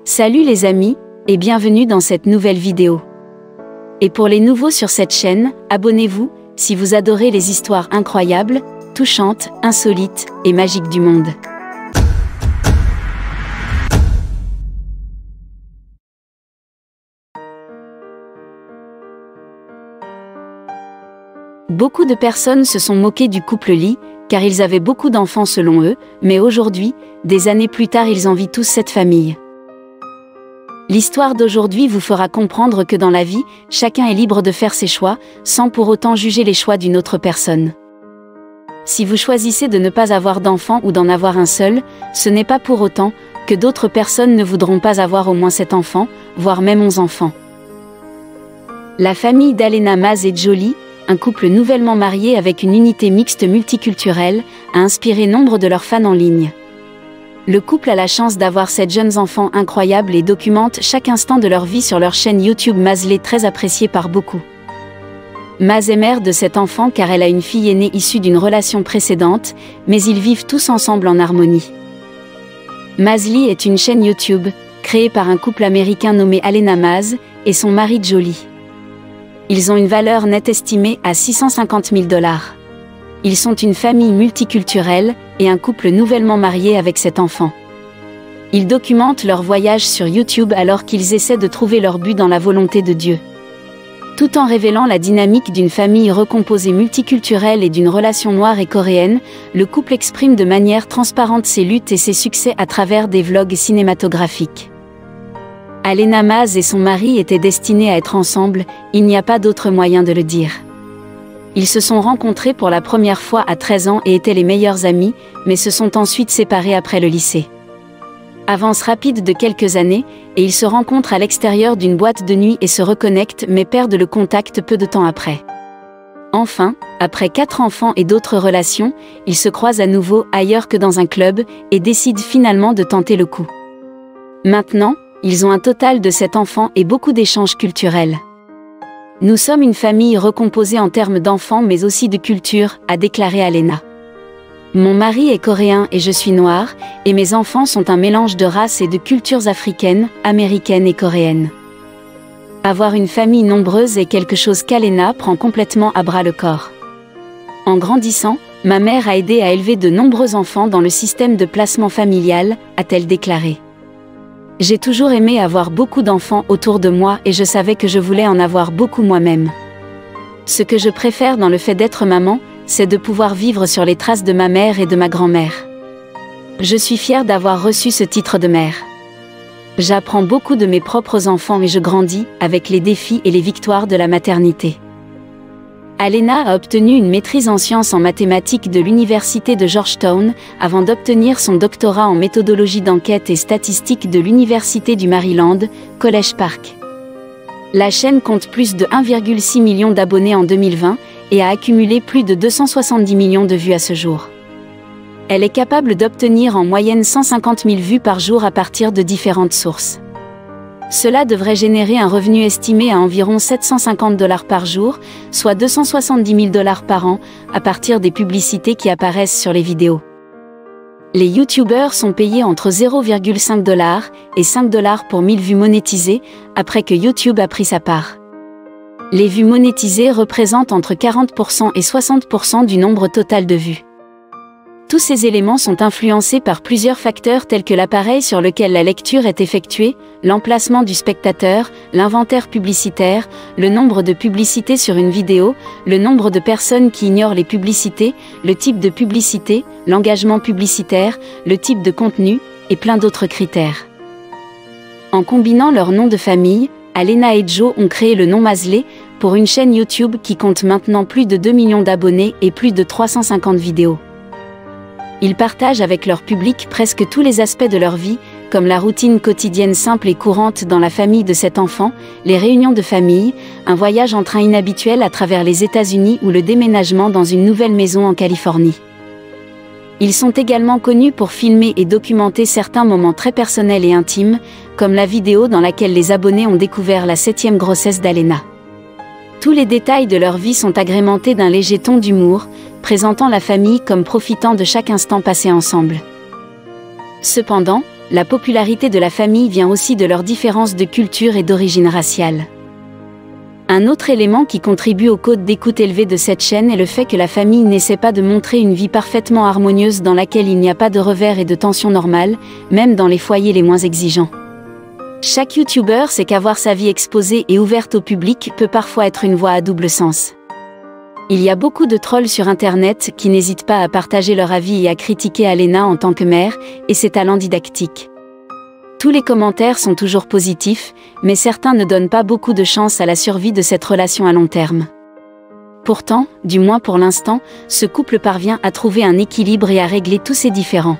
Salut les amis, et bienvenue dans cette nouvelle vidéo. Et pour les nouveaux sur cette chaîne, abonnez-vous, si vous adorez les histoires incroyables, touchantes, insolites et magiques du monde. Beaucoup de personnes se sont moquées du couple Lee, car ils avaient beaucoup d'enfants selon eux, mais aujourd'hui, des années plus tard, ils envient tous cette famille. L'histoire d'aujourd'hui vous fera comprendre que dans la vie, chacun est libre de faire ses choix, sans pour autant juger les choix d'une autre personne. Si vous choisissez de ne pas avoir d'enfant ou d'en avoir un seul, ce n'est pas pour autant que d'autres personnes ne voudront pas avoir au moins 7 enfants, voire même 11 enfants. La famille d'Alena Maz et Joe Lee, un couple nouvellement marié avec une unité mixte multiculturelle, a inspiré nombre de leurs fans en ligne. Le couple a la chance d'avoir 7 jeunes enfants incroyables et documente chaque instant de leur vie sur leur chaîne YouTube Maz Lee, très appréciée par beaucoup. Maz est mère de 7 enfants car elle a une fille aînée issue d'une relation précédente, mais ils vivent tous ensemble en harmonie. Maz Lee est une chaîne YouTube, créée par un couple américain nommé Alena Maz et son mari Joe Lee. Ils ont une valeur nette estimée à $650 000. Ils sont une famille multiculturelle et un couple nouvellement marié avec 7 enfants. Ils documentent leur voyage sur YouTube alors qu'ils essaient de trouver leur but dans la volonté de Dieu. Tout en révélant la dynamique d'une famille recomposée multiculturelle et d'une relation noire et coréenne, le couple exprime de manière transparente ses luttes et ses succès à travers des vlogs cinématographiques. Alena Maz et son mari étaient destinés à être ensemble, il n'y a pas d'autre moyen de le dire. Ils se sont rencontrés pour la première fois à 13 ans et étaient les meilleurs amis, mais se sont ensuite séparés après le lycée. Avance rapide de quelques années, et ils se rencontrent à l'extérieur d'une boîte de nuit et se reconnectent mais perdent le contact peu de temps après. Enfin, après 4 enfants et d'autres relations, ils se croisent à nouveau ailleurs que dans un club, et décident finalement de tenter le coup. Maintenant, ils ont un total de 7 enfants et beaucoup d'échanges culturels. Nous sommes une famille recomposée en termes d'enfants mais aussi de culture, a déclaré Alena. Mon mari est coréen et je suis noire, et mes enfants sont un mélange de races et de cultures africaines, américaines et coréennes. Avoir une famille nombreuse est quelque chose qu'Alena prend complètement à bras le corps. En grandissant, ma mère a aidé à élever de nombreux enfants dans le système de placement familial, a-t-elle déclaré. J'ai toujours aimé avoir beaucoup d'enfants autour de moi et je savais que je voulais en avoir beaucoup moi-même. Ce que je préfère dans le fait d'être maman, c'est de pouvoir vivre sur les traces de ma mère et de ma grand-mère. Je suis fière d'avoir reçu ce titre de mère. J'apprends beaucoup de mes propres enfants et je grandis avec les défis et les victoires de la maternité. Alena a obtenu une maîtrise en sciences en mathématiques de l'université de Georgetown, avant d'obtenir son doctorat en méthodologie d'enquête et statistique de l'université du Maryland, College Park. La chaîne compte plus de 1,6 million d'abonnés en 2020 et a accumulé plus de 270 millions de vues à ce jour. Elle est capable d'obtenir en moyenne 150 000 vues par jour à partir de différentes sources. Cela devrait générer un revenu estimé à environ $750 par jour, soit $270 000 par an, à partir des publicités qui apparaissent sur les vidéos. Les youtubeurs sont payés entre $0,5 et $5 pour 1000 vues monétisées, après que YouTube a pris sa part. Les vues monétisées représentent entre 40% et 60% du nombre total de vues. Tous ces éléments sont influencés par plusieurs facteurs tels que l'appareil sur lequel la lecture est effectuée, l'emplacement du spectateur, l'inventaire publicitaire, le nombre de publicités sur une vidéo, le nombre de personnes qui ignorent les publicités, le type de publicité, l'engagement publicitaire, le type de contenu, et plein d'autres critères. En combinant leurs noms de famille, Alena et Joe ont créé le nom Maz Lee pour une chaîne YouTube qui compte maintenant plus de 2 millions d'abonnés et plus de 350 vidéos. Ils partagent avec leur public presque tous les aspects de leur vie, comme la routine quotidienne simple et courante dans la famille de 7 enfants, les réunions de famille, un voyage en train inhabituel à travers les États-Unis ou le déménagement dans une nouvelle maison en Californie. Ils sont également connus pour filmer et documenter certains moments très personnels et intimes, comme la vidéo dans laquelle les abonnés ont découvert la 7e grossesse d'Alena. Tous les détails de leur vie sont agrémentés d'un léger ton d'humour, présentant la famille comme profitant de chaque instant passé ensemble. Cependant, la popularité de la famille vient aussi de leurs différences de culture et d'origine raciale. Un autre élément qui contribue au code d'écoute élevé de cette chaîne est le fait que la famille n'essaie pas de montrer une vie parfaitement harmonieuse dans laquelle il n'y a pas de revers et de tensions normales, même dans les foyers les moins exigeants. Chaque youtubeur sait qu'avoir sa vie exposée et ouverte au public peut parfois être une voie à double sens. Il y a beaucoup de trolls sur internet qui n'hésitent pas à partager leur avis et à critiquer Alena en tant que mère et ses talents didactiques. Tous les commentaires sont toujours positifs, mais certains ne donnent pas beaucoup de chance à la survie de cette relation à long terme. Pourtant, du moins pour l'instant, ce couple parvient à trouver un équilibre et à régler tous ses différends.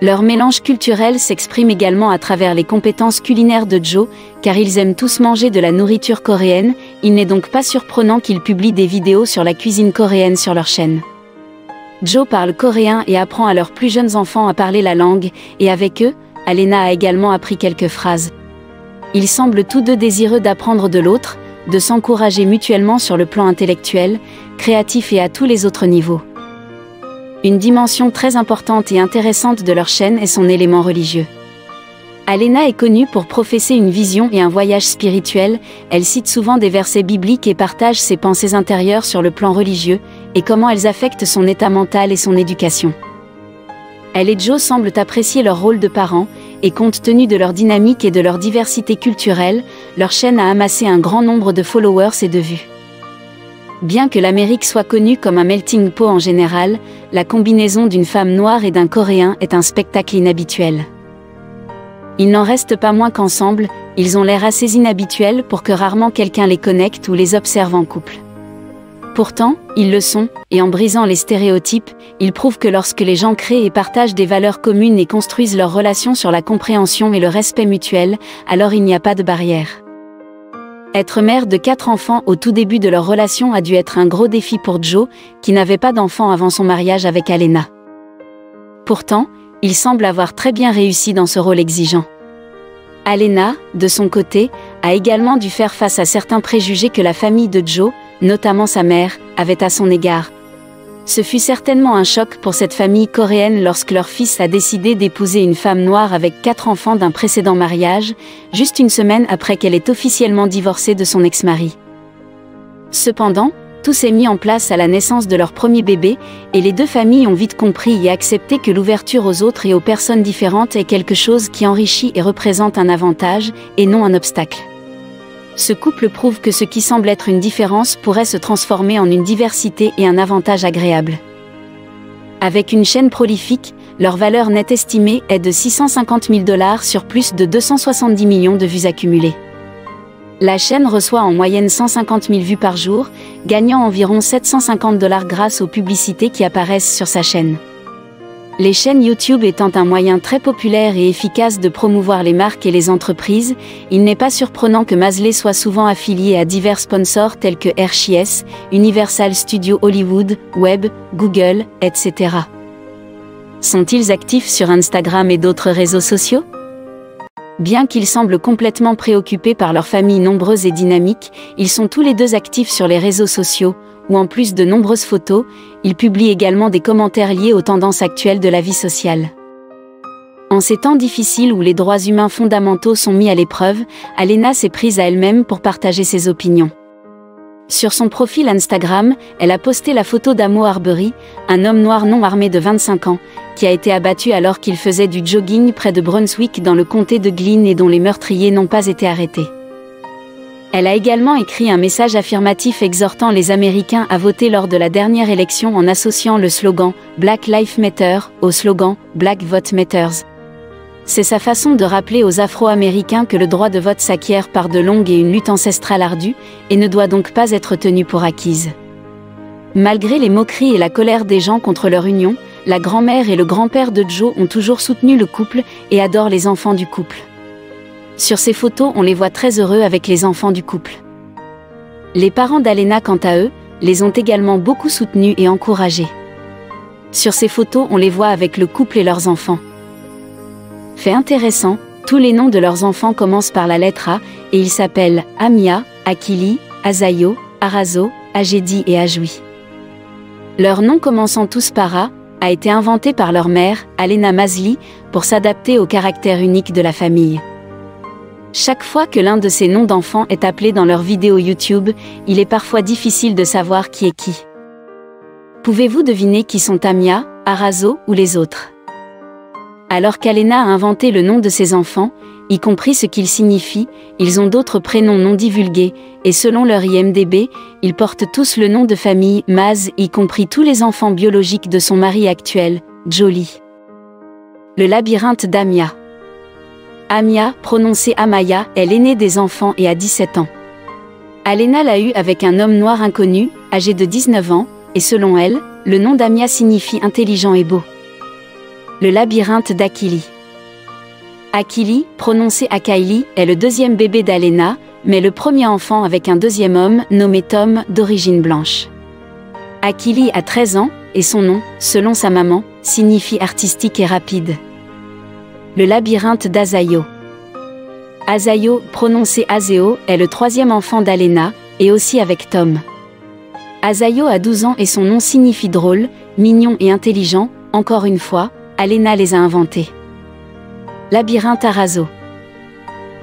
Leur mélange culturel s'exprime également à travers les compétences culinaires de Joe, car ils aiment tous manger de la nourriture coréenne, il n'est donc pas surprenant qu'ils publient des vidéos sur la cuisine coréenne sur leur chaîne. Joe parle coréen et apprend à leurs plus jeunes enfants à parler la langue, et avec eux, Alena a également appris quelques phrases. Ils semblent tous deux désireux d'apprendre de l'autre, de s'encourager mutuellement sur le plan intellectuel, créatif et à tous les autres niveaux. Une dimension très importante et intéressante de leur chaîne est son élément religieux. Alena est connue pour professer une vision et un voyage spirituel, elle cite souvent des versets bibliques et partage ses pensées intérieures sur le plan religieux, et comment elles affectent son état mental et son éducation. Elle et Joe semblent apprécier leur rôle de parents, et compte tenu de leur dynamique et de leur diversité culturelle, leur chaîne a amassé un grand nombre de followers et de vues. Bien que l'Amérique soit connue comme un melting pot en général, la combinaison d'une femme noire et d'un Coréen est un spectacle inhabituel. Il n'en reste pas moins qu'ensemble, ils ont l'air assez inhabituels pour que rarement quelqu'un les connecte ou les observe en couple. Pourtant, ils le sont, et en brisant les stéréotypes, ils prouvent que lorsque les gens créent et partagent des valeurs communes et construisent leurs relations sur la compréhension et le respect mutuel, alors il n'y a pas de barrière. Être mère de 4 enfants au tout début de leur relation a dû être un gros défi pour Joe, qui n'avait pas d'enfants avant son mariage avec Alena. Pourtant, il semble avoir très bien réussi dans ce rôle exigeant. Alena, de son côté, a également dû faire face à certains préjugés que la famille de Joe, notamment sa mère, avait à son égard. Ce fut certainement un choc pour cette famille coréenne lorsque leur fils a décidé d'épouser une femme noire avec 4 enfants d'un précédent mariage, juste une semaine après qu'elle ait officiellement divorcé de son ex-mari. Cependant, tout s'est mis en place à la naissance de leur premier bébé, et les deux familles ont vite compris et accepté que l'ouverture aux autres et aux personnes différentes est quelque chose qui enrichit et représente un avantage, et non un obstacle. Ce couple prouve que ce qui semble être une différence pourrait se transformer en une diversité et un avantage agréable. Avec une chaîne prolifique, leur valeur nette estimée est de 650 000 $ sur plus de 270 millions de vues accumulées. La chaîne reçoit en moyenne 150 000 vues par jour, gagnant environ 750 $ grâce aux publicités qui apparaissent sur sa chaîne. Les chaînes YouTube étant un moyen très populaire et efficace de promouvoir les marques et les entreprises, il n'est pas surprenant que Masley soit souvent affilié à divers sponsors tels que RCS, Universal Studios Hollywood, Web, Google, etc. Sont-ils actifs sur Instagram et d'autres réseaux sociaux ? Bien qu'ils semblent complètement préoccupés par leur famille nombreuse et dynamique, ils sont tous les deux actifs sur les réseaux sociaux, où en plus de nombreuses photos, ils publient également des commentaires liés aux tendances actuelles de la vie sociale. En ces temps difficiles où les droits humains fondamentaux sont mis à l'épreuve, Alena s'est prise à elle-même pour partager ses opinions. Sur son profil Instagram, elle a posté la photo d'Amo Arbery, un homme noir non armé de 25 ans, qui a été abattu alors qu'il faisait du jogging près de Brunswick dans le comté de Glynn et dont les meurtriers n'ont pas été arrêtés. Elle a également écrit un message affirmatif exhortant les Américains à voter lors de la dernière élection en associant le slogan « Black Lives Matter » au slogan « Black Vote Matters ». C'est sa façon de rappeler aux Afro-Américains que le droit de vote s'acquiert par de longues et une lutte ancestrale ardue, et ne doit donc pas être tenu pour acquise. Malgré les moqueries et la colère des gens contre leur union, la grand-mère et le grand-père de Joe ont toujours soutenu le couple et adorent les enfants du couple. Sur ces photos, on les voit très heureux avec les enfants du couple. Les parents d'Alena, quant à eux, les ont également beaucoup soutenus et encouragés. Sur ces photos, on les voit avec le couple et leurs enfants. Fait intéressant, tous les noms de leurs enfants commencent par la lettre A, et ils s'appellent Amia, Akili, Azayo, Arazo, Agedi et Ajoui. Leurs noms commençant tous par A, a été inventé par leur mère, Alena Masli, pour s'adapter au caractère unique de la famille. Chaque fois que l'un de ces noms d'enfants est appelé dans leur vidéo YouTube, il est parfois difficile de savoir qui est qui. Pouvez-vous deviner qui sont Amia, Arazo ou les autres? Alors qu'Alena a inventé le nom de ses enfants, y compris ce qu'ils signifient, ils ont d'autres prénoms non divulgués, et selon leur IMDb, ils portent tous le nom de famille Maz, y compris tous les enfants biologiques de son mari actuel, Jolie. Le labyrinthe d'Amia. Amia, prononcée Amaya, est l'aînée des enfants et a 17 ans. Alena l'a eu avec un homme noir inconnu, âgé de 19 ans, et selon elle, le nom d'Amia signifie intelligent et beau. Le labyrinthe d'Akili. Akili, prononcé Akaili, est le deuxième bébé d'Alena, mais le premier enfant avec un deuxième homme, nommé Tom, d'origine blanche. Akili a 13 ans, et son nom, selon sa maman, signifie artistique et rapide. Le labyrinthe d'Azayo. Azayo, prononcé Azeo, est le troisième enfant d'Alena, et aussi avec Tom. Azayo a 12 ans et son nom signifie drôle, mignon et intelligent. Encore une fois, Alena les a inventés. Labyrinthe Arazo.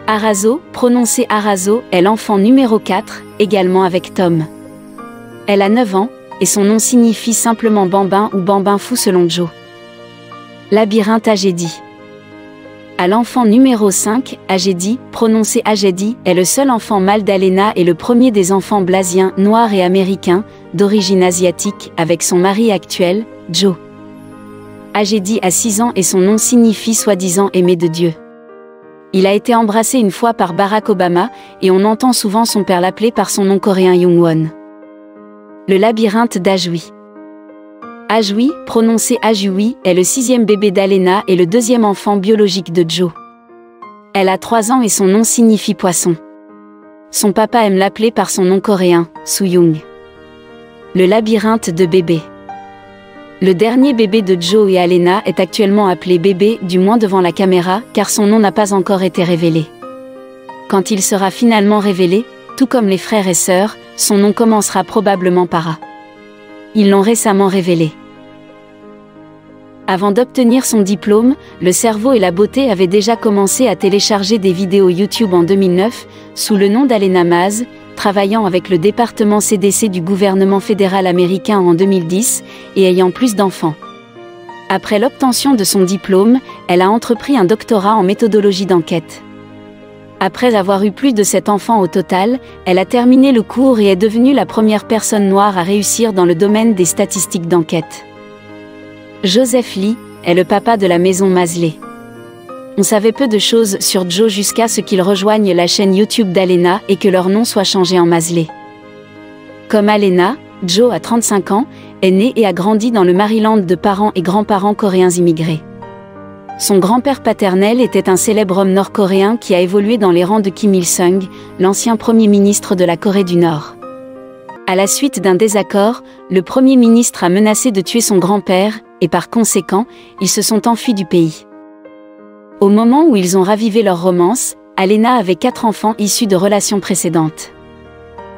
Arazo, prononcé Arazo, est l'enfant numéro 4, également avec Tom. Elle a 9 ans, et son nom signifie simplement bambin ou bambin fou selon Joe. Labyrinthe Agedi. À l'enfant numéro 5, Agedi, prononcé Agedi, est le seul enfant mâle d'Alena et le premier des enfants blasiens, noirs et américains, d'origine asiatique, avec son mari actuel, Joe. Agedi a 6 ans et son nom signifie soi-disant aimé de Dieu. Il a été embrassé une fois par Barack Obama, et on entend souvent son père l'appeler par son nom coréen Jungwon. Le labyrinthe d'Ajui. Ajui, prononcé Ajui, est le 6e bébé d'Alena et le 2e enfant biologique de Joe. Elle a 3 ans et son nom signifie poisson. Son papa aime l'appeler par son nom coréen, Suyung. Le labyrinthe de bébé. Le dernier bébé de Joe et Alena est actuellement appelé bébé, du moins devant la caméra, car son nom n'a pas encore été révélé. Quand il sera finalement révélé, tout comme les frères et sœurs, son nom commencera probablement par A. Ils l'ont récemment révélé. Avant d'obtenir son diplôme, le cerveau et la beauté avaient déjà commencé à télécharger des vidéos YouTube en 2009, sous le nom d'Alena Maz, travaillant avec le département CDC du gouvernement fédéral américain en 2010, et ayant plus d'enfants. Après l'obtention de son diplôme, elle a entrepris un doctorat en méthodologie d'enquête. Après avoir eu plus de 7 enfants au total, elle a terminé le cours et est devenue la première personne noire à réussir dans le domaine des statistiques d'enquête. Joseph Lee est le papa de la maison Mazley. On savait peu de choses sur Joe jusqu'à ce qu'il rejoigne la chaîne YouTube d'Alena et que leur nom soit changé en Mazley. Comme Alena, Joe a 35 ans, est né et a grandi dans le Maryland de parents et grands-parents coréens immigrés. Son grand-père paternel était un célèbre homme nord-coréen qui a évolué dans les rangs de Kim Il-sung, l'ancien premier ministre de la Corée du Nord. À la suite d'un désaccord, le premier ministre a menacé de tuer son grand-père, et par conséquent, ils se sont enfuis du pays. Au moment où ils ont ravivé leur romance, Alena avait 4 enfants issus de relations précédentes.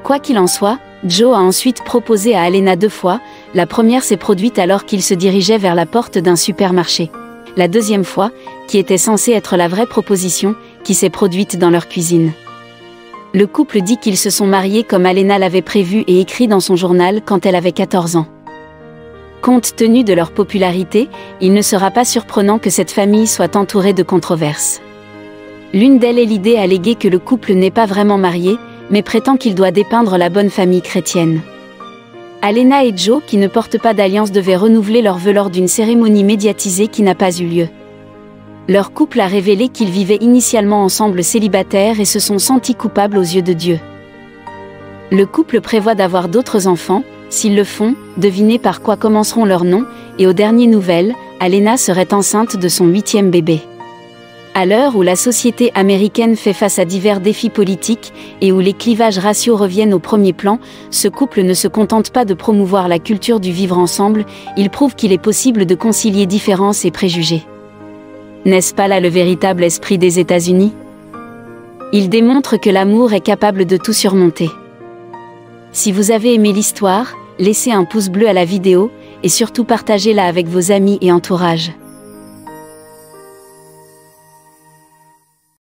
Quoi qu'il en soit, Joe a ensuite proposé à Alena 2 fois, la première s'est produite alors qu'il se dirigeait vers la porte d'un supermarché. La deuxième fois, qui était censée être la vraie proposition, qui s'est produite dans leur cuisine. Le couple dit qu'ils se sont mariés comme Alena l'avait prévu et écrit dans son journal quand elle avait 14 ans. Compte tenu de leur popularité, il ne sera pas surprenant que cette famille soit entourée de controverses. L'une d'elles est l'idée alléguée que le couple n'est pas vraiment marié, mais prétend qu'il doit dépeindre la bonne famille chrétienne. Alena et Joe, qui ne portent pas d'alliance, devaient renouveler leurs vœux lors d'une cérémonie médiatisée qui n'a pas eu lieu. Leur couple a révélé qu'ils vivaient initialement ensemble célibataires et se sont sentis coupables aux yeux de Dieu. Le couple prévoit d'avoir d'autres enfants. S'ils le font, devinez par quoi commenceront leurs noms, et aux dernières nouvelles, Alena serait enceinte de son 8e bébé. À l'heure où la société américaine fait face à divers défis politiques, et où les clivages raciaux reviennent au premier plan, ce couple ne se contente pas de promouvoir la culture du vivre ensemble, il prouve qu'il est possible de concilier différences et préjugés. N'est-ce pas là le véritable esprit des États-Unis? Il démontre que l'amour est capable de tout surmonter. Si vous avez aimé l'histoire, laissez un pouce bleu à la vidéo, et surtout partagez-la avec vos amis et entourage.